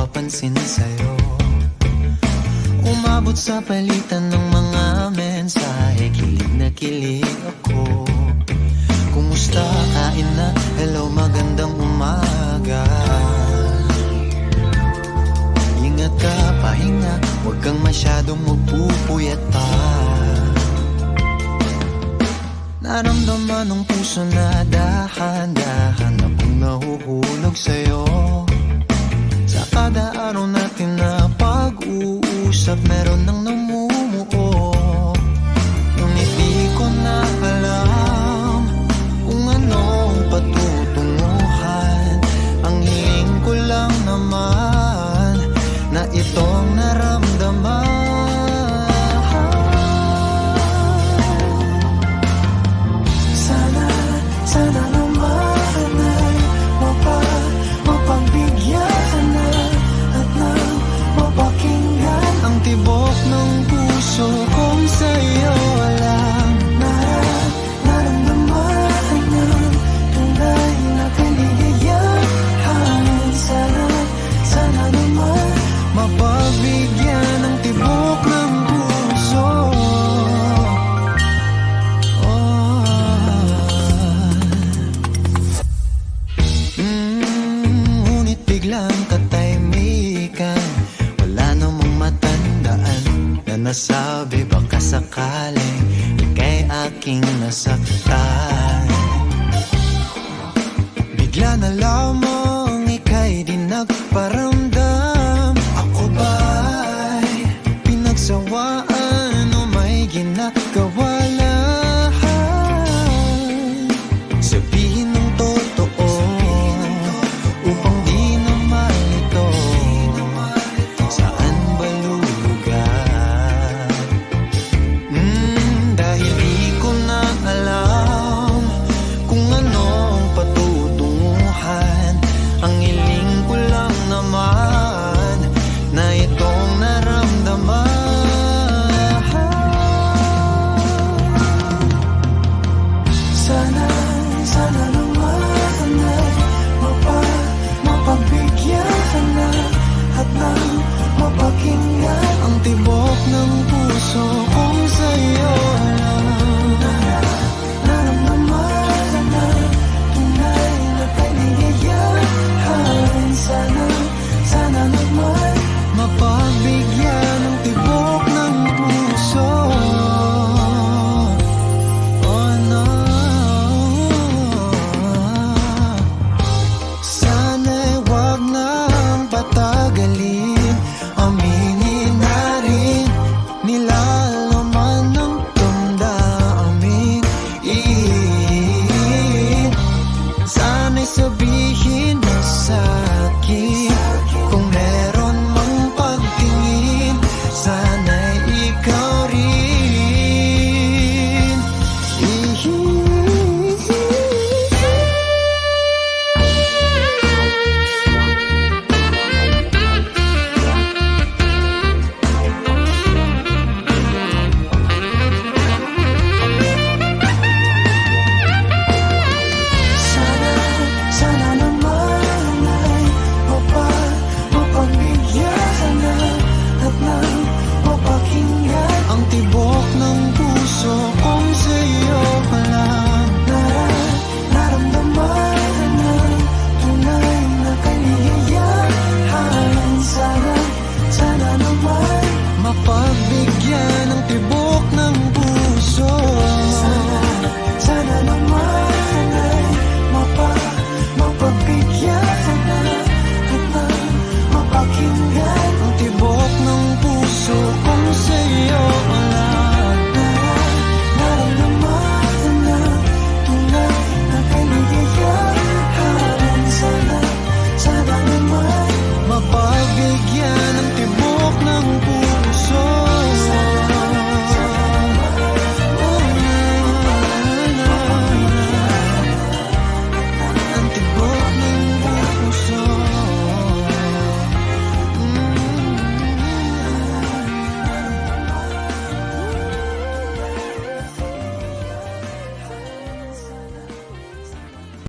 nagpapansin sa'yo. Umabot sa palitan ng mga mensahe, kilig na kilig ako. Kumusta, kain na, hello, magandang umaga. Ingat ka, pahinga, huwag kang masyadong magpupuyat pa. Naramdaman ng puso na dahan-dahan akong nahuhulog sa'yo. Sa kada araw natin na pag-uusap, meron nang namumuo. Ngunit di ko na alam kung anong patutunguhan. Ang hiling ko lang naman na itong naramdaman. Sana naman ay mapagbigyan ka na at nang mapakinggan ang tibok ng puso kong sa'yo lang naramdaman ng tunay na kaligayahan. Sana naman mapagbigyan ang tibok ng puso. Ngunit biglang katahimikan, wala namang matandaan na nasabi baka sakaling ika'y aking nasaktan. Bigla na lamang ika'y di nagparamdam. Ako ba'y pinagsawaan o may ginagawa lang? Sabihin ng totoo upang di na malito. Saan ba lulugar? Dahil di ko na alam kung anong patutunguhan. Ang hiling ko lang naman na itong naramdaman. Sana naman ay mapagbigyan ka na at nang mapakinggan ang tibok ng puso